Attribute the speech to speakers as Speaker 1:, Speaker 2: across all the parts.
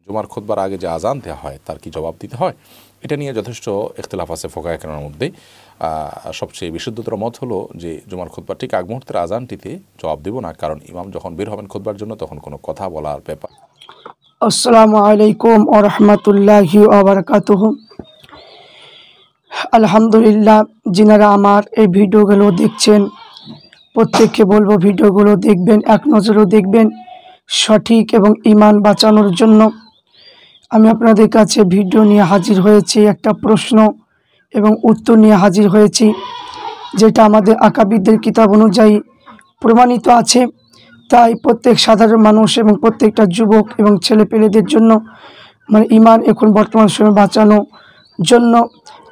Speaker 1: জুমার খুতবার আগে যে আজান দেওয়া হয় তার কি জবাব দিতে হয়? এটা নিয়ে যথেষ্ট ইখতিলাফ আছে ফুকাহা কেরামের মধ্যে। সবচেয়ে বিশুদ্ধতর মত হলো যে জুমার খুতবার ঠিক আগ মুহূর্তের আজানটিতে জবাব দেব না, কারণ ইমাম যখন বের হবেন খুতবার জন্য তখন কোনো কথা বলার ব্যাপার।
Speaker 2: আসসালামু আলাইকুম ওয়া রাহমাতুল্লাহি ওয়া বারাকাতুহু। আলহামদুলিল্লাহ, যিনারা আমার এই ভিডিওগুলো দেখছেন প্রত্যেককে বলবো ভিডিওগুলো দেখবেন, এক নজরেও দেখবেন। সঠিক এবং ঈমান বাঁচানোর জন্য আমি আপনাদের কাছে ভিডিও নিয়ে হাজির হয়েছি, একটা প্রশ্ন এবং উত্তর নিয়ে হাজির হয়েছি, যেটা আমাদের আকাবিরদের কিতাব অনুযায়ী প্রমাণিত আছে। তাই প্রত্যেক সাধারণ মানুষ এবং প্রত্যেকটা যুবক এবং ছেলেপেলেদের জন্য ঈমান এখন বর্তমান সময়ে বাঁচানোর জন্য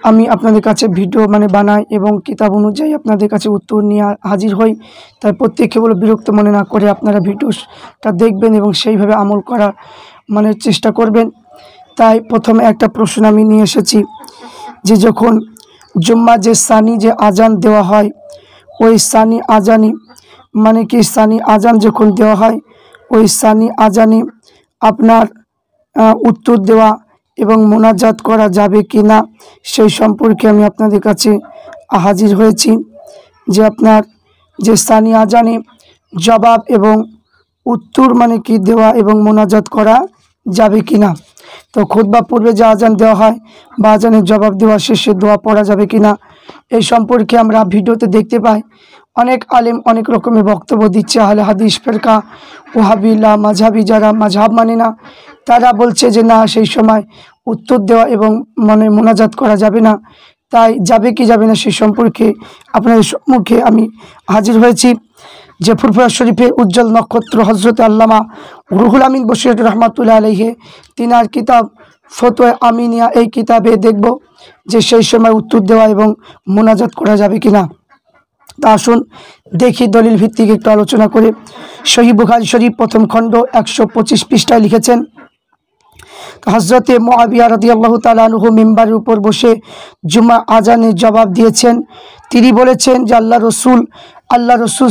Speaker 2: আমি আপনাদের কাছে ভিডিও বানাই এবং কিতাব অনুযায়ী আপনাদের কাছে উত্তর নিয়ে হাজির হই। তাই প্রত্যেককে বলে বিরক্ত মনে না করে আপনারা ভিডিওটা দেখবেন এবং সেইভাবে আমল করার চেষ্টা করবেন। তাই প্রথমে একটা প্রশ্ন আমি নিয়ে এসেছি যে যখন জুম্মা যে সানি যে আজান দেওয়া হয়, ওই সানি আজানি কি সানি আজান যখন দেওয়া হয় ওই সানি আজানে আপনার উত্তর দেওয়া এবং মোনাজাত করা যাবে কি না সেই সম্পর্কে আমি আপনাদের কাছে হাজির হয়েছি। যে আপনার যে সানি আজানে জবাব এবং উত্তর কি দেওয়া এবং মোনাজাত করা যাবে কি না। তো খুতবা পূর্বে যে আজান দেওয়া হয় বা আজানের জবাব দেওয়া শেষে দোয়া পড়া যাবে কি না, এই সম্পর্কে আমরা ভিডিওতে দেখতে পাই অনেক আলেম অনেক রকমের বক্তব্য দিচ্ছে। আহলে হাদিস ফেরকা ওয়াহাবিলা মাঝহাবি যারা মাঝহাব মানে না, তারা বলছে যে না, সেই সময় উত্তর দেওয়া এবং মোনাজাত করা যাবে না। তাই যাবে কি যাবে না সেই সম্পর্কে আপনাদের সম্মুখে আমি হাজির হয়েছি। যে ফুরফুরা শরীফের উজ্জ্বল নক্ষত্র হজরত আল্লামা রুহুল আমিন বশির রহমাতুল্লাহ আলাইহি তিনার কিতাব ফতোয়া আমিনিয়া, এই কিতাবে দেখব যে সেই সময় উত্তর দেওয়া এবং মোনাজাত করা যাবে কিনা। তা আসুন দেখি দলিল ভিত্তিক একটু আলোচনা করে। সহিহ বুখারী শরীফ প্রথম খণ্ড 125 পৃষ্ঠায় লিখেছেন, হযরতে মুআবিয়া রাদিয়াল্লাহু তাআলা আনহু মিম্বারের উপর বসে জুমা আজানের জবাব দিয়েছেন। তিনি বলেছেন যে আল্লাহ রসুল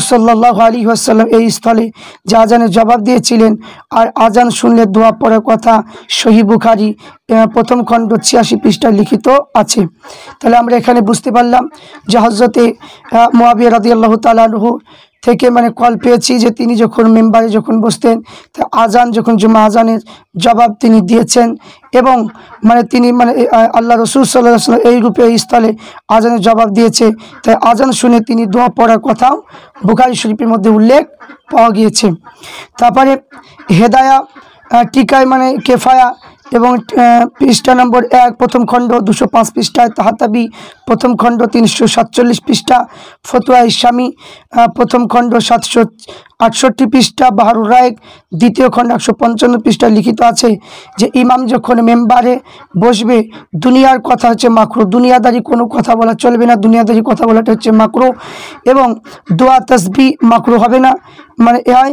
Speaker 2: সাল্লাল্লাহু আলাইহি ওয়াসাল্লাম এই স্থলে যে আজানের জবাব দিয়েছিলেন, আর আজান শুনলে দোয়া পড়ার কথা সহিহ বুখারী প্রথম খণ্ড 86 পৃষ্ঠায় লিখিত আছে। তাহলে আমরা এখানে বুঝতে পারলাম যে হযরতে মুআবিয়া রাদিয়াল্লাহু তাআলা আনহু থেকে কল পেয়েছি যে তিনি যখন মেম্বারে যখন বসতেন তা আজান যখন জুমা আজানের জবাব তিনি দিয়েছেন এবং তিনি আল্লাহ রসুল সাল্লাল্লাহু আলাইহি ওয়াসাল্লাম এই রূপে এই স্থলে আজানের জবাব দিয়েছে। তাই আজান শুনে তিনি দোয়া পড়ার কথাও বুখারী শরীফের মধ্যে উল্লেখ পাওয়া গিয়েছে। তারপরে হেদায়া টিকায় কেফায়া এবং পৃষ্ঠা নম্বর 1 প্রথম খণ্ড 205 পৃষ্ঠায়, তাহাতাবি প্রথম খণ্ড 347 পৃষ্ঠা, ফতোয়া ইসলামী প্রথম খণ্ড 768 পৃষ্ঠা, বাহারুর রায়েক দ্বিতীয় খণ্ড 155 পৃষ্ঠায় লিখিত আছে যে ইমাম যখন মেম্বারে বসবে দুনিয়ার কথা হচ্ছে মাকরু, দুনিয়াদারি কোনো কথা বলা চলবে না, দুনিয়াদারি কথা বলাটা হচ্ছে মাকরু, এবং দোয়া তাসবিহ মাকরু হবে না। এআই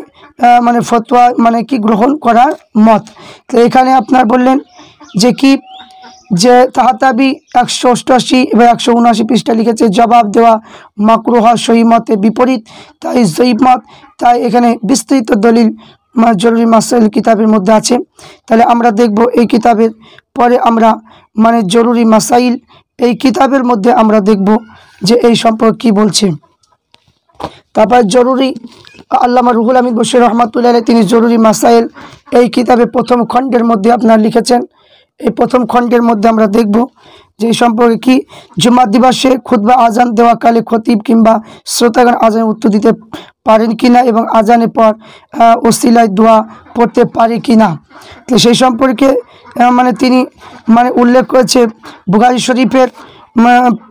Speaker 2: ফতোয়া কি গ্রহণ করার মত। তো এখানে আপনার বললেন যে কি যে তাহাতাবি 188 এবং 179 পৃষ্ঠা লিখেছে জবাব দেওয়া মাকরু হওয়া সহিহ মতে বিপরীত, তাই যঈফ মত। তাই এখানে বিস্তৃত দলিল জরুরি মাসাইল কিতাবের মধ্যে আছে। তাহলে আমরা দেখব এই কিতাবের পরে আমরা জরুরি মাসাইল এই কিতাবের মধ্যে আমরা দেখব যে এই সম্পর্কে কী বলছে। তারপর জরুরি আল্লামা রুহুল আমিন বশির রহমাতুল্লাহ আলাইহি তিনি জরুরি মাসাইল এই কিতাবে প্রথম খণ্ডের মধ্যে আপনার লিখেছেন। এই প্রথম খণ্ডের মধ্যে আমরা দেখব যে এই সম্পর্কে কি জুমা দিবসে খুতবা আজান দেওয়াকালে খতিব কিংবা শ্রোতাগণ আজানের উত্তর দিতে পারেন কিনা এবং আজানের পর ওসিলায় দোয়া পড়তে পারে কিনা। তো সেই সম্পর্কে তিনি উল্লেখ করেছে বুখারী শরীফের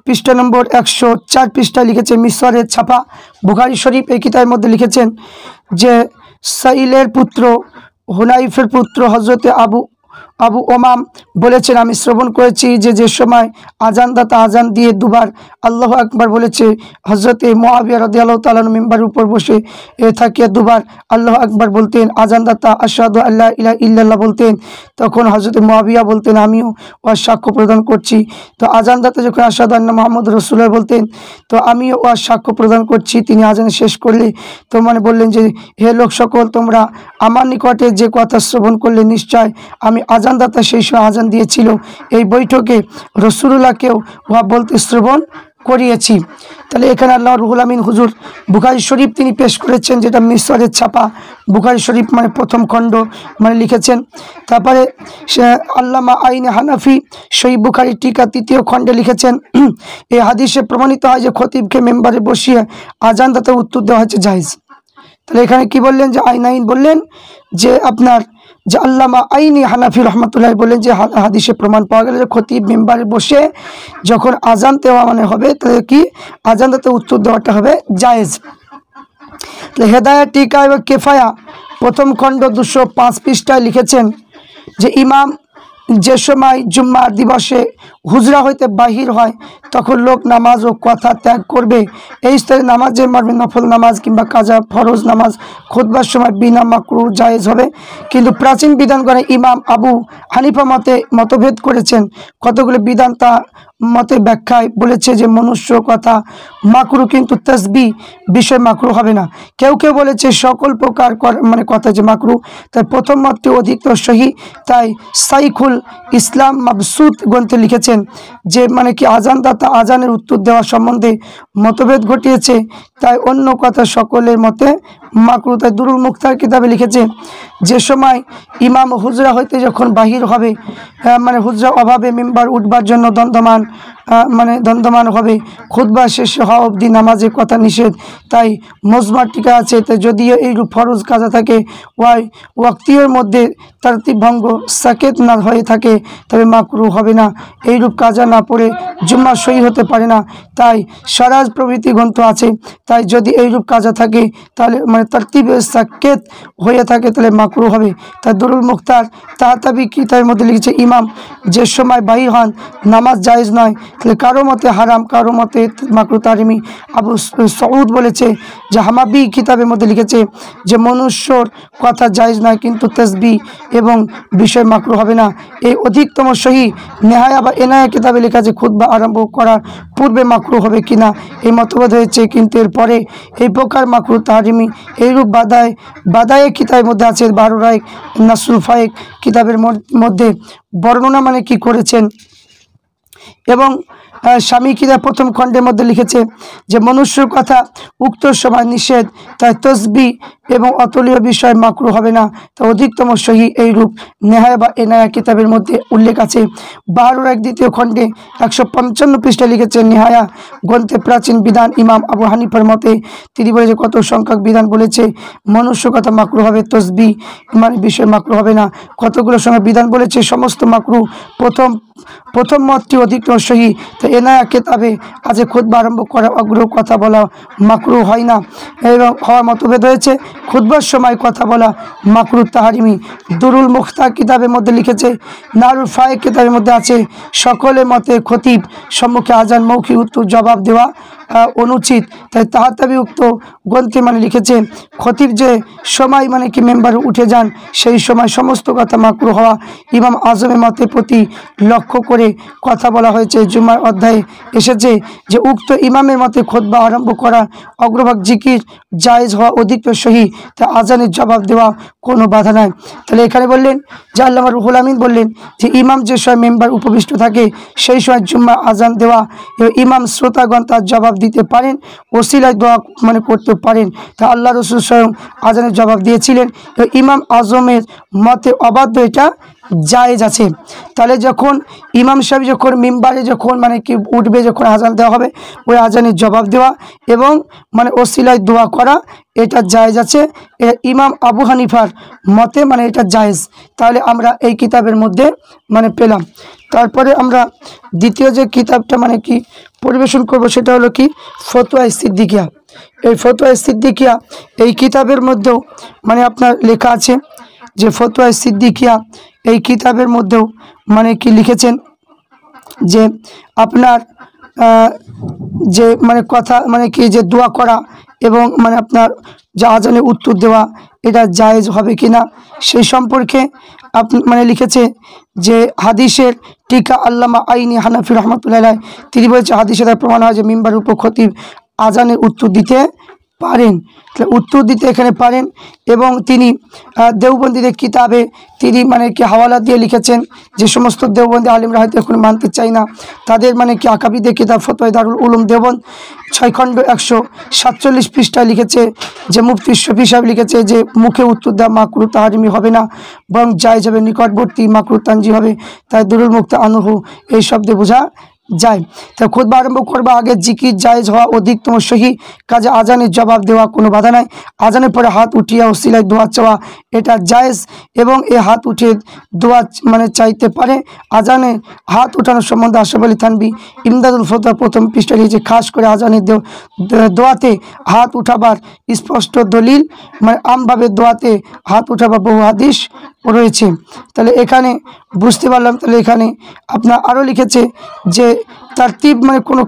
Speaker 2: পৃষ্ঠা নম্বর 104 পৃষ্ঠায় লিখেছে, মিসরের ছাপা বুখারী শরীফ এই কিতাবের মধ্যে লিখেছেন যে সাইলের পুত্র হুনাইফের পুত্র হজরতে আবু আবু ওমাম বলেছেন, আমি শ্রবণ করেছি যে সময় আজানদাতা আজান দিয়ে দুবার আল্লাহু আকবার বলেছে, হজরতে মুআবিয়া রাদিয়াল্লাহু তাআলা মিম্বারের উপর বসে থাকিয়া দুবার আল্লাহু আকবার বলতেন, আজানদাতা আশহাদু আল্লা ইলাহা ইল্লাল্লাহ বলতেন, তখন হজরতে মুআবিয়া বলতেন, আমিও ওয়ার সাক্ষ্য প্রদান করছি। তো আজানদাতা যখন আশহাদু আন্না মুহাম্মাদুর রাসূলুল্লাহ বলতেন, তো আমিও ওয়ার সাক্ষ্য প্রদান করছি। তিনি আজান শেষ করলে তো বললেন যে, হে লোক সকল, তোমরা আমার নিকটে যে কথা শ্রবণ করলে, নিশ্চয় আমি আজানদাতা সেই সময় আজান দিয়েছিল, এই বৈঠকে রাসূলুল্লাহকেও ওয়া বলতে শ্রবণ করিয়েছি। তাহলে এখানে আল্লাহ রুহুল আমিন হুজুর বুখারী শরীফ তিনি পেশ করেছেন, যেটা মিসরের ছাপা বুখারী শরীফ প্রথম খণ্ড লিখেছেন। তারপরে আল্লামা আইন হানাফি সহিহ বুখারী টিকা তৃতীয় খণ্ডে লিখেছেন, এই হাদিসে প্রমাণিত হয় যে খতিবকে মেম্বারে বসিয়ে আজানদাতা উত্তর দেওয়া হচ্ছে জায়েজ। তাহলে এখানে কি বললেন, যে আইন বললেন যে আপনার যে আল্লামা আইনি হানাফি রহমতুল্লাহ বললেন যে হাদিসে প্রমাণ পাওয়া গেল যে খতিব মেম্বারে বসে যখন আজান দেওয়া হবে, তাহলে কি আজানদাতা উত্তর দেওয়াটা হবে জায়েজ। তাহলে হেদায়াত টিকা এবং কেফায়া প্রথম খণ্ড 205 পৃষ্ঠায় লিখেছেন যে ইমাম যে সময় জুম্মার দিবসে হুজরা হইতে বাহির হয়, তখন লোক নামাজ ও কথা ত্যাগ করবে। এই স্তরে নামাজের মর্মে নফল নামাজ কিংবা কাজা ফরজ নামাজ খুতবার সময় বিনা মাকরুহ জায়েজ হবে। কিন্তু প্রাচীন বিধানগণে ইমাম আবু হানিফা মতভেদ করেছেন। কতগুলো বিধান তা মতে ব্যাখ্যায় বলেছে যে মনুষ্য কথা মাকরুহ, কিন্তু তাসবিহ বিষয় মাকরুহ হবে না। কেউ কেউ বলেছে সকল প্রকার কথা যে মাকরুহ। তাই প্রথম মতটি অধিকতর সহি। তাই সাইখুল ইসলাম মাবসুত গ্রন্থে লিখেছেন যে কি আজানদাতা আজানের উত্তর দেওয়া সম্বন্ধে মতভেদ ঘটিয়েছে, তাই অন্য কথা সকলের মতে মাকরুহ। তাই দুরুল মুখতার কিতাবে লিখেছে, যে সময় ইমাম হুজরা হইতে যখন বাহির হবে, হুজরা অভাবে মিম্বার উঠবার জন্য দ্বন্দ্বমান হবে, খুতবা শেষে হওয়া অবধি নামাজের কথা নিষেধ। তাই মজমার টিকা আছে, তাই যদিও এইরূপ ফরজ কাজা থাকে ওয়াক্তির মধ্যে তারতিব ভঙ্গ সাকেত না হয়ে থাকে, তবে মাকরুহ হবে না। এইরূপ কাজা না পড়ে জুম্মা সহি হতে পারে না। তাই সারাজ প্রভৃতি গ্রন্থ আছে। তাই যদি এইরূপ কাজা থাকে, তাহলে তারতিবে সাকেত হয়ে থাকে, তাহলে মাকরুহ হবে। তাই দুরুল মুখতার তাহাতাবি কিতাবের মধ্যে লিখেছে, ইমাম যে সময় বাহির হন নামাজ জায়েজ নয়। তাহলে কারো মতে হারাম, কারো মতে মাকরুহ তাহরিমি। আবু সউদ বলেছে যে হামাবি কিতাবের মধ্যে লিখেছে যে মনুষ্যর কথা জায়েজ নয়, কিন্তু তাসবিহ এবং বিষয় মাকরুহ হবে না। এই অধিকতম সহি নেহায়া বা এনায়া কিতাবে লেখা যে খুতবা আরম্ভ করার পূর্বে মাকরুহ হবে কিনা এই মতভেদ হয়েছে, কিন্তু এরপরে এই প্রকার মাকরুহ তাহরিমি এইরূপ বাদায়ে কিতাবের মধ্যে আছে। বারুরাইক নাসরুল ফায়েক কিতাবের মধ্যে বর্ণনা কি করেছেন। এবং স্বামী কিতাব প্রথম খণ্ডের মধ্যে লিখেছে যে মনুষ্যর কথা উক্ত সময় নিষেধ, তাই তসবিহ এবং অতলীয় বিষয় মাকরুহ হবে না। তা অধিকতম সহি এইরূপ নেহায়া বা এনায়া কিতাবের মধ্যে উল্লেখ আছে। বাহারুর এক দ্বিতীয় খণ্ডে 155 পৃষ্ঠায় লিখেছেন, নেহায়া গ্রন্থে প্রাচীন বিধান ইমাম আবু হানিফার মতে তিনি বলেছে কত সংখ্যক বিধান বলেছে মনুষ্য কথা মাকরুহ হবে, তসবিহ বিষয় মাকরুহ হবে না। কতগুলো সময় বিধান বলেছে সমস্ত মাকরুহ। প্রথম মতটি অধিকতম সহি। তো এনায়া কিতাবে আজ খুতবা আরম্ভ করা অগ্রহ কথা বলা মাকরুহ হয় না এবং হওয়ার মতভেদ হয়েছে। খুতবার সময় কথা বলা মাকরুহ তাহরিমি। দুরুল মুখতার কিতাবের মধ্যে লিখেছে, নারুল ফায়েক কিতাবের মধ্যে আছে সকলের মতে খতিব সম্মুখে আজান মৌখিক উত্তর জবাব দেওয়া অনুচিত। তাই তাহাতাবি উক্ত গ্রন্থে লিখেছে খতিব যে সময় কি মেম্বারে উঠে যান, সেই সময় সমস্ত কথা মাকরুহ হওয়া ইমাম আজমের মতে প্রতি লক্ষ্য করে কথা বলা হয়েছে। জুমার অধ্যায়ে এসেছে যে উক্ত ইমামের মতে খুতবা আরম্ভ করা অগ্রভাগ জিকির জায়েজ হওয়া অধিকতর সহি। তা আজানের জবাব দেওয়া কোনো বাধা নাই। তাহলে এখানে বললেন যে আল্লামা রুহুল আমিন বললেন যে ইমাম যে সময় মেম্বার উপবিষ্ট থাকে, সেই সময় জুম্মা আজান দেওয়া এবং ইমাম শ্রোতাগণ তার জবাব দিতে পারেন, ওসিলায় দোয়া করতে পারেন। তা আল্লাহ রসুল স্বয়ং আজানের জবাব দিয়েছিলেন। ইমাম আজমের মতে অবাধ্য এটা জায়েজ আছে। তাহলে যখন ইমাম সাহেব যখন মিম্বারে যখন কি উঠবে, যখন আজান দেওয়া হবে, ওই আজানের জবাব দেওয়া এবং ওসিলায় দোয়া করা এটা জায়েজ আছে। ইমাম আবু হানিফার মতে এটা জায়েজ। তাহলে আমরা এই কিতাবের মধ্যে পেলাম। তারপরে আমরা দ্বিতীয় যে কিতাবটা কি পরিবেশন করব, সেটা হলো কি ফতোয়া সিদ্দিকিয়া। এই ফতোয়া সিদ্দিকিয়া এই কিতাবের মধ্যেও আপনার লেখা আছে যে ফতোয়া সিদ্দিকিয়া এই কিতাবের মধ্যেও মানে কি লিখেছেন যে আপনার যে মানে কথা মানে কি যে দোয়া করা এবং মানে আপনার যে আজানে উত্তর দেওয়া এটা জায়েজ হবে কিনা সেই সম্পর্কে মানে লিখেছে যে হাদিসের টিকা আল্লামা আইনি হানাফি রহমতুল্লাহ তিনি বলছে হাদিসে তার প্রমাণ হয় যে মিম্বারের উপর খতিব আজানের উত্তর দিতে পারেন, উত্তর দিতে এখানে পারেন। এবং তিনি দেওবন্দীদের কিতাবে তিনি মানে কি হাওয়ালা দিয়ে লিখেছেন যে সমস্ত দেওবন্দি আলিমরা হয়তো এখন মানতে চাই না, তাদের মানে কি আকাবিদের কিতাব ফতোয়া দারুল উলুম দেওবন্দ 6 খণ্ড 147 পৃষ্ঠায় লিখেছে যে মুফতি শফি সাহেব লিখেছে যে মুখে উত্তর দেওয়া মাকরু তাহারিমি হবে না, বরং জায়েজ হবে, নিকটবর্তী মাকরু তানজি হবে। তাই দুরুল মুক্ত আনহু এই শব্দে বোঝা যায়। তাই খুতবা আরম্ভ করবা আগে জিকির জায়েজ হওয়া অধিকতম সহি কাজে আজানের জবাব দেওয়া কোনো বাধা নাই। আজানের পরে হাত উঠিয়ে ওসিলায় দোয়া চাওয়া এটা জায়েজ এবং এই হাত উঠিয়ে দোয়া মানে চাইতে পারে। আজানে হাত উঠানোর সম্বন্ধে আশরাফ আলী থানভী ইমদাদুল ফতোয়া প্রথম পৃষ্ঠা লিখেছে খাস করে আজানের দোয়াতে হাত উঠাবার স্পষ্ট দলিল মানে আমভাবে দোয়াতে হাত উঠাবার বহু হাদিস রয়েছে। তাহলে এখানে বুঝতে পারলাম। তাহলে এখানে আপনার আরও লিখেছে যে তারতিব মানে কোনো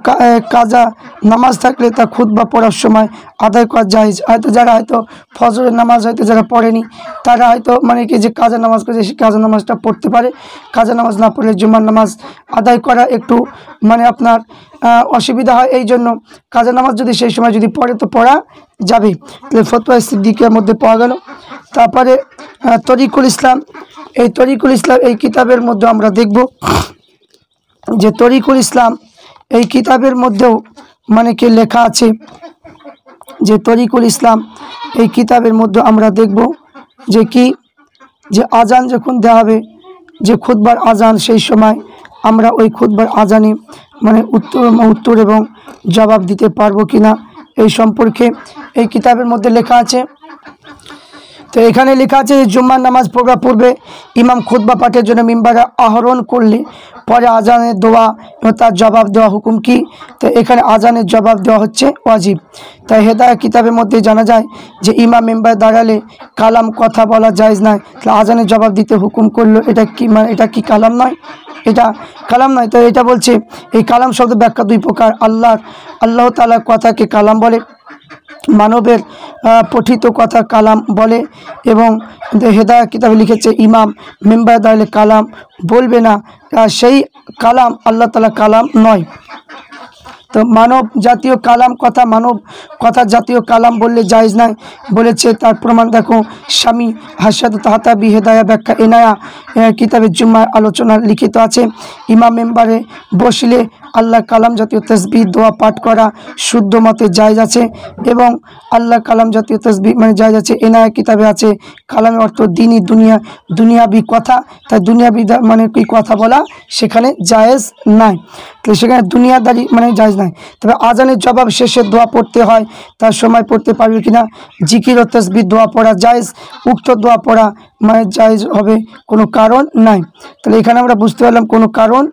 Speaker 2: কাজা নামাজ থাকলে তা খুতবা পড়ার সময় আদায় করা জায়েজ। হয়তো যারা হয়তো ফজরের নামাজ হয়তো যারা পড়েনি তারা হয়তো মানে কি যে কাজা নামাজ করেছে সেই কাজা নামাজটা পড়তে পারে। কাজা নামাজ না পড়লে জুমার নামাজ আদায় করা একটু মানে আপনার অসুবিধা হয়, এই জন্য কাজা নামাজ যদি সেই সময় যদি পড়ে তো পড়া যাবে। তাহলে ফতোয়া সিদ্দিকের মধ্যে পাওয়া গেল। তারপরে তরিকুল ইসলাম, এই তরিকুল ইসলাম এই কিতাবের মধ্যে আমরা দেখব যে তরিকুল ইসলাম এই কিতাবের মধ্যেও মানে কি লেখা আছে যে তরিকুল ইসলাম এই কিতাবের মধ্যে আমরা দেখব যে কি যে আজান যখন দেওয়া হবে যে খুতবার আজান সেই সময় আমরা ওই খুতবার আজানে মানে উত্তর এবং জবাব দিতে পারবো কিনা এই সম্পর্কে এই কিতাবের মধ্যে লেখা আছে। তো এখানে লেখা আছে যে জুম্মার নামাজ পড়বার পূর্বে ইমাম খুতবা পাঠের জন্য মিম্বারে আহরণ করলে পরে আজানের দোয়া এবং তার জবাব দেওয়া হুকুম কি। তো এখানে আজানের জবাব দেওয়া হচ্ছে ওয়াজিব। তাই হেদায়া কিতাবের মধ্যে জানা যায় যে ইমাম মেম্বারে দাঁড়ালে কালাম কথা বলা জায়েজ নয়। তাহলে আজানের জবাব দিতে হুকুম করলো, এটা কি মানে এটা কি কালাম নয়? এটা কালাম নয়। তো এটা বলছে এই কালাম শব্দ ব্যাখ্যা দুই প্রকার। আল্লাহ তাআলার কথাকে কালাম বলে, মানবের পঠিত কথা কালাম বলে। এবং হেদায়া কিতাবে লিখেছে ইমাম মেম্বারে দাঁড়ালে কালাম বলবে না, সেই কালাম আল্লাহ তাআলা কালাম নয়। তো মানব জাতীয় কালাম কথা মানব কথা জাতীয় কালাম বললে জায়েজ নাই বলেছে। তার প্রমাণ দেখো স্বামী হাসাদ তাহাতাবি হেদায়া ব্যাখ্যা এনায়া কিতাবের জুম্মার আলোচনা লিখিত আছে। ইমাম মেম্বারে বসলে আল্লাহ কালাম জাতীয় তসবিহ দোয়া পাঠ করা শুদ্ধ মতে জায়েজ আছে এবং আল্লাহ কালাম জাতীয় তসবিহ মানে জায়েজ আছে। এনায়া কিতাবে আছে কালামের অর্থ দিনই দুনিয়াবি কথা, তাই দুনিয়াবি মানে কি কথা বলা সেখানে জায়েজ নাই। তো সেখানে দুনিয়াদারি মানে জায়েজ নাই। তবে আজানের জবাব শেষে দোয়া পড়তে হয়, তার সময় পড়তে পারবে কিনা। জিকির ও তসবিহ দোয়া পড়া জায়েজ, উক্ত দোয়া পড়া মানে জায়েজ হবে, কোনো কারণ নাই। তাহলে এখানে আমরা বুঝতে পারলাম কোনো কারণ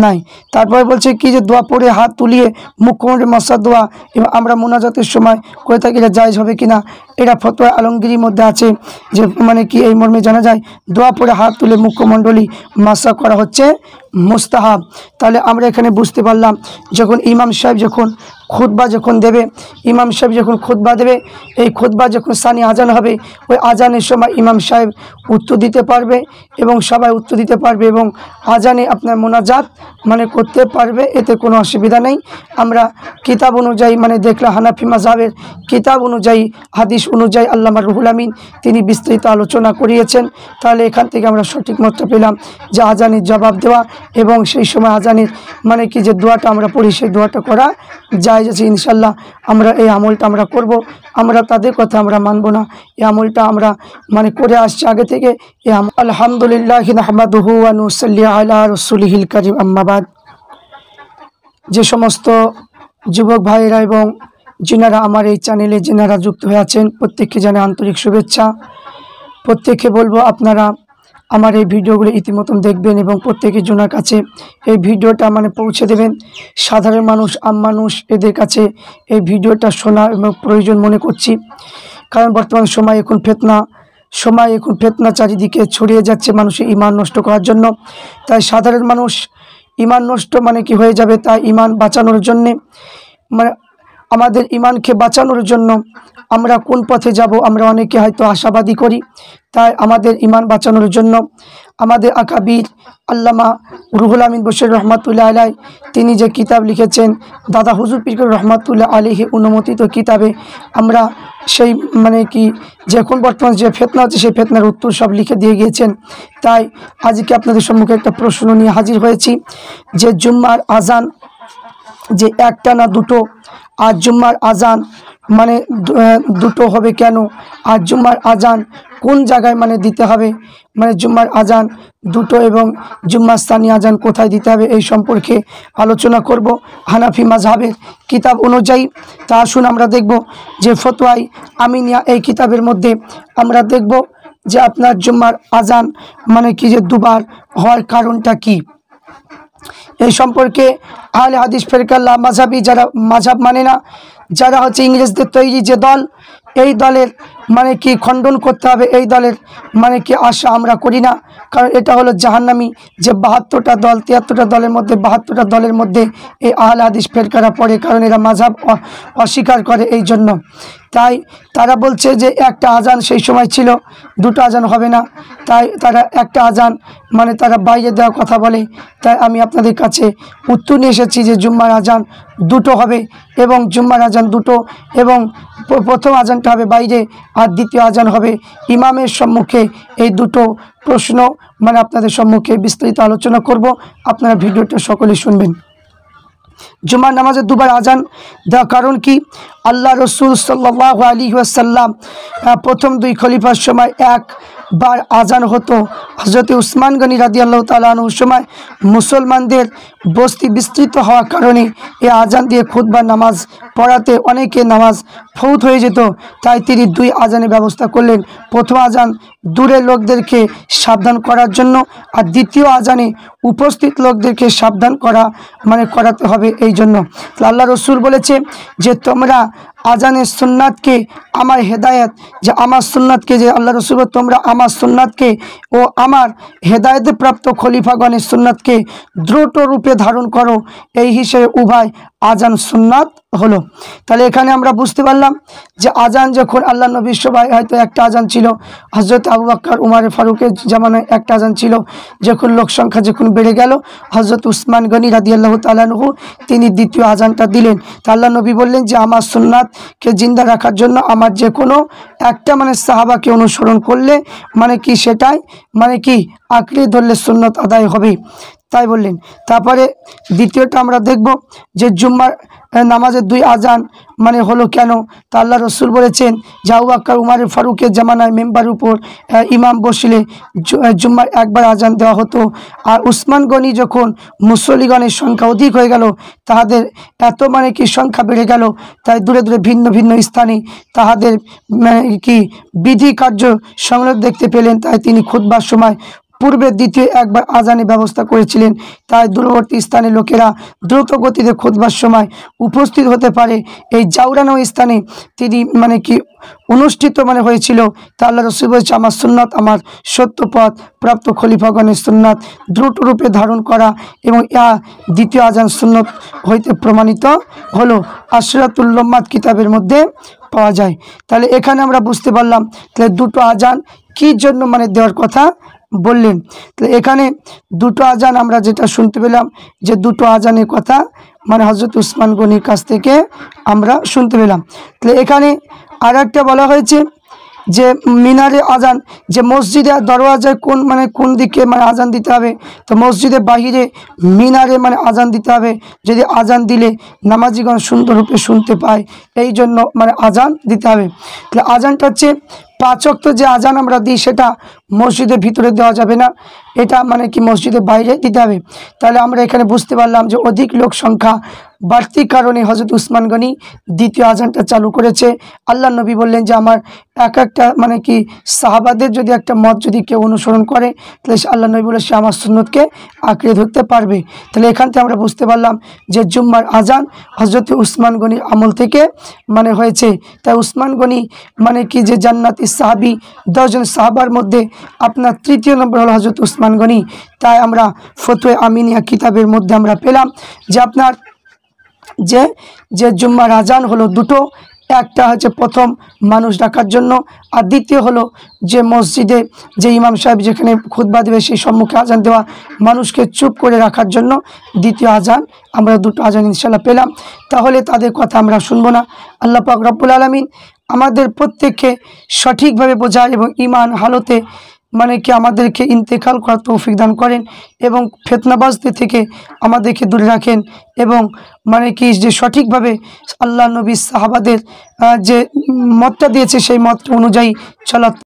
Speaker 2: নাই। তারপরে বলছে কি যে দোয়া পড়ে হাত তুলিয়ে মুখ্যমন্ত্রী মশা দোয়া এবং আমরা মোনাজাতের সময় করে থাকি এটা জায়েজ হবে কিনা। এটা ফতোয়া আলমগীরির মধ্যে আছে যে মানে কি এই মর্মে জানা যায় দোয়া পড়ে হাত তুলে মুখ্যমণ্ডলী মাসা করা হচ্ছে মুস্তাহাব। তাহলে আমরা এখানে বুঝতে পারলাম যখন ইমাম সাহেব যখন খুতবা যখন দেবে, ইমাম সাহেব যখন খুতবা দেবে, এই খুতবা যখন সানি আজান হবে ওই আজানের সময় ইমাম সাহেব উত্তর দিতে পারবে এবং সবাই উত্তর দিতে পারবে এবং আজানে আপনার মোনাজাত মানে করতে পারবে, এতে কোনো অসুবিধা নেই। আমরা কিতাব অনুযায়ী মানে দেখলাম হানাফি মাযহাবের কিতাব অনুযায়ী হাদিস অনুযায়ী আল্লামা রুহুল আমিন তিনি বিস্তারিত আলোচনা করিয়েছেন। তাহলে এখান থেকে আমরা সঠিক মতটা পেলাম যে আজানের জবাব দেওয়া এবং সেই সময় আজানের মানে কি যে দোয়াটা আমরা পড়ি সেই দোয়াটা করা জায়েজ আছে। ইনশাল্লাহ আমরা এই আমলটা আমরা করব, আমরা তাদের কথা আমরা মানব না, এই আমলটা আমরা মানে করে আসছি আগে থেকে। আলহামদুলিল্লাহ নাহমাদুহু ওয়া নুসাল্লি আলা রাসূলিহিল কারীম, আম্মা বাদ। যে সমস্ত যুবক ভাইয়েরা এবং যিনারা আমার এই চ্যানেলে যিনারা যুক্ত হয়ে আছেন প্রত্যেককে জানাই আন্তরিক শুভেচ্ছা। প্রত্যেককে বলবো আপনারা আমার এই ভিডিওগুলো ইতিমধ্যে দেখবেন এবং প্রত্যেকের জনের কাছে এই ভিডিওটা মানে পৌঁছে দেবেন। সাধারণ মানুষ আম মানুষ এদের কাছে এই ভিডিওটা শোনা এবং প্রয়োজন মনে করছি, কারণ বর্তমান সময় এখন ফিতনা সময় এখন ফিতনা চারিদিকে ছড়িয়ে যাচ্ছে মানুষের ঈমান নষ্ট করার জন্য। তাই সাধারণ মানুষ ঈমান নষ্ট মানে কি হয়ে যাবে, তাই ঈমান বাঁচানোর জন্যে মানে আমাদের ঈমানকে বাঁচানোর জন্য আমরা কোন পথে যাব আমরা অনেকে হয়তো আশাবাদী করি। তাই আমাদের ঈমান বাঁচানোর জন্য আমাদের আকাবির আল্লামা রুহুল আমিন বশির রহমাতুল্লাহ আলাইহি তিনি যে কিতাব লিখেছেন দাদা হুজুর পীর রহমাতুল্লাহ আলাইহি অনুমোদিত কিতাবে আমরা সেই মানে কি যে এখন বর্তমান যে ফিতনা হচ্ছে সেই ফিতনার উত্তর সব লিখে দিয়ে গিয়েছেন। তাই আজকে আপনাদের সম্মুখে একটা প্রশ্ন নিয়ে হাজির হয়েছি যে জুম্মার আজান যে একটা না দুটো, আর জুম্মার আজান মানে দুটো হবে কেন, আর জুম্মার আজান কোন জায়গায় মানে দিতে হবে, মানে জুম্মার আজান দুটো এবং জুম্মার স্থানী আজান কোথায় দিতে হবে এই সম্পর্কে আলোচনা করব হানাফি মাযহাবের কিতাব অনুযায়ী। তা আসুন আমরা দেখব যে ফতোয়ায়ে আমিনিয়া এই কিতাবের মধ্যে আমরা দেখব যে আপনার জুম্মার আজান মানে কি যে দুবার হওয়ার কারণটা কি। এই সম্পর্কে আহলে হাদিস ফিরকাল্লাহ মাযহাবি যারা মাযহাব মানে না, যারা হচ্ছে ইংরেজদের তৈরি যে দল, এই দলের মানে কি খণ্ডন করতে হবে, এই দলের মানে কি আশা আমরা করি না। কারণ এটা হলো জাহান্নামী যে 72টা দল 73টা দলের মধ্যে 72টা দলের মধ্যে এই আহলে হাদিস ফিরকারা পড়ে, কারণ এরা মাযহাব অস্বীকার করে এই জন্য। তাই তারা বলছে যে একটা আজান সেই সময় ছিল, দুটো আজান হবে না, তাই তারা একটা আজান মানে তারা বাইরে দেওয়ার কথা বলে। তাই আমি আপনাদের কাছে উত্তর নিয়ে এসেছি যে জুম্মার আজান দুটো হবে এবং জুম্মার আজান দুটো এবং প্রথম আজানটা হবে বাইরে আর দ্বিতীয় আজান হবে ইমামের সম্মুখে। এই দুটো প্রশ্ন মানে আপনাদের সম্মুখে বিস্তারিত আলোচনা করব, আপনারা ভিডিওটা সকলে শুনবেন। জুমার নামাজে দুবার আজান দেওয়ার কারণ কি? আল্লাহ রসুল সাল্লাল্লাহু আলাইহি ওয়াসাল্লাম প্রথম দুই খলিফার সময় একবার আজান হতো। হযরত উসমান গনি রাদিয়াল্লাহু তাআলা আনহুর সময় মুসলমানদের বস্তি বিস্তৃত হওয়ার কারণে এই আজান দিয়ে খুতবা নামাজ পড়াতে অনেকে নামাজ ফৌত হয়ে যেত। তাই তিনি দুই আজানের ব্যবস্থা করলেন। প্রথম আজান দূরের লোকদেরকে সাবধান করার জন্য, আর দ্বিতীয় আজানে উপস্থিত লোকদেরকে সাবধান করাতে হবে এই জন্য। আল্লাহ রসুল বলেছে যে তোমরা আজানের সুন্নাতকে আমার হেদায়েত, যে আমার সুন্নাতকে, যে আল্লাহ রসুল তোমরা আমার সুন্নাতকে ও আমার হেদায়েতে প্রাপ্ত খলিফাগণের সুন্নাতকে দ্রুত রূপে ধারণ করো, এই হিসেবে উভয় আজান সুন্নাত হলো। তাহলে এখানে আমরা বুঝতে পারলাম যে আজান যখন আল্লাহ নবীর সভায় হয়তো একটা আজান ছিল, হযরত আবু বকর উমর ফারুকের জামানায় একটা আজান ছিল, যখন লোক সংখ্যা যখন বেড়ে গেল হযরত উসমান গনি রাদিয়াল্লাহু তাআলা আনহু তিনি দ্বিতীয় আজানটা দিলেন। তা আল্লাহ নবী বললেন যে আমার সুন্নাতকে জিন্দা রাখার জন্য আমার যে কোনো একটা মানে সাহাবাকে অনুসরণ করলে মানে কি সেটাই মানে কি আঁকড়ে ধরলে সুন্নত আদায় হবে, তাই বললেন। তারপরে দ্বিতীয়টা আমরা দেখব যে জুম্মার নামাজের দুই আজান মানে হলো কেন। তা আল্লাহ রসুল বলেছেন যে আবু বকর উমর ফারুকের জামানায় মেম্বারের উপর ইমাম বসলে জুম্মার একবার আজান দেওয়া হতো। আর উসমান গনি যখন মুসল্লিগণের সংখ্যা অধিক হয়ে গেল, তাহাদের এত মানে কি সংখ্যা বেড়ে গেল, তাই দূরে দূরে ভিন্ন ভিন্ন স্থানে তাহাদের কি বিধি কার্য সংলাপ দেখতে পেলেন। তাই তিনি খুতবার সময় পূর্বে দ্বিতীয় একবার আজানের ব্যবস্থা করেছিলেন। তাই দূরবর্তী স্থানে লোকেরা দ্রুত গতিতে খুতবার সময় উপস্থিত হতে পারে। এই জাউরানো স্থানে তিনি মানে কি অনুষ্ঠিত মানে হয়েছিল। তা আল্লাহ রসুল বলছে আমার সুন্নাত আমার সত্য পথ প্রাপ্ত খলিফাগণের সুন্নাত দ্রুত রূপে ধারণ করা, এবং দ্বিতীয় আজান সুন্নত হইতে প্রমাণিত হলো, আশরাতুল উম্মাত কিতাবের মধ্যে পাওয়া যায়। তাহলে এখানে আমরা বুঝতে পারলাম তাহলে দুটো আজান কি জন্য মানে দেওয়ার কথা বললেন। তাহলে এখানে দুটো আজান আমরা যেটা শুনতে পেলাম যে দুটো আজানের কথা মানে হযরত উসমান গনির কাছ থেকে আমরা শুনতে পেলাম। তাহলে এখানে আর একটা বলা হয়েছে যে মিনারে আজান, যে মসজিদে দরওয়াজায় কোন দিকে মানে আজান দিতে হবে। তো মসজিদের বাহিরে মিনারে মানে আজান দিতে হবে, যদি আজান দিলে নামাজিগণ সুন্দররূপে শুনতে পায়, এই জন্য মানে আজান দিতে হবে। তাহলে আজানটা হচ্ছে 5 ওয়াক্ত যে আজান আমরা দিই সেটা মসজিদের ভিতরে দেওয়া যাবে না, এটা মানে কি মসজিদের বাইরে দিতে হবে। তাহলে আমরা এখানে বুঝতে পারলাম যে অধিক লোক সংখ্যা বাড়তির কারণে হযরত উসমান গনি দ্বিতীয় আজানটা চালু করেছে। আল্লাহ নবী বললেন যে আমার একটা মানে কি সাহাবাদের যদি একটা মত যদি কেউ অনুসরণ করে তাহলে আল্লাহ নবী বলে সে আমার সুন্নতকে আঁকড়ে ধরতে পারবে। তাহলে এখান থেকে আমরা বুঝতে পারলাম যে জুম্মার আজান হযরত উসমান গনির আমল থেকে মানে হয়েছে। তাই উসমান গনি মানে কি যে জান্নাতি সাহাবী 10 জন সাহাবার মধ্যে আপনার তৃতীয় নম্বর হলো হযরত উসমান গনি। তাই আমরা ফতোয়া আমিনিয়া কিতাবের মধ্যে আমরা পেলাম যে আপনার যে জুম্মার আজান হলো দুটো, একটা হচ্ছে প্রথম মানুষ ডাকার জন্য, আর দ্বিতীয় হলো যে মসজিদে যে ইমাম সাহেব যেখানে খুতবা দেবে সেই সম্মুখে আজান দেওয়া, মানুষকে চুপ করে রাখার জন্য দ্বিতীয় আজান। আমরা দুটো আজান ইনশাল্লাহ পেলাম। তাহলে তাদের কথা আমরা শুনবো না। আল্লাহ পাক রব্বুল আলামিন আমাদের প্রত্যেককে সঠিকভাবে বোঝায় এবং ঈমান হালতে মানে কি আমাদেরকে ইন্তেকাল করার তৌফিক দান করেন এবং ফিতনাবাজদের থেকে আমাদেরকে দূরে রাখেন এবং মানে কি যে সঠিকভাবে আল্লাহ নবী সাহাবাদের যে মতটা দিয়েছে সেই মত অনুযায়ী চলা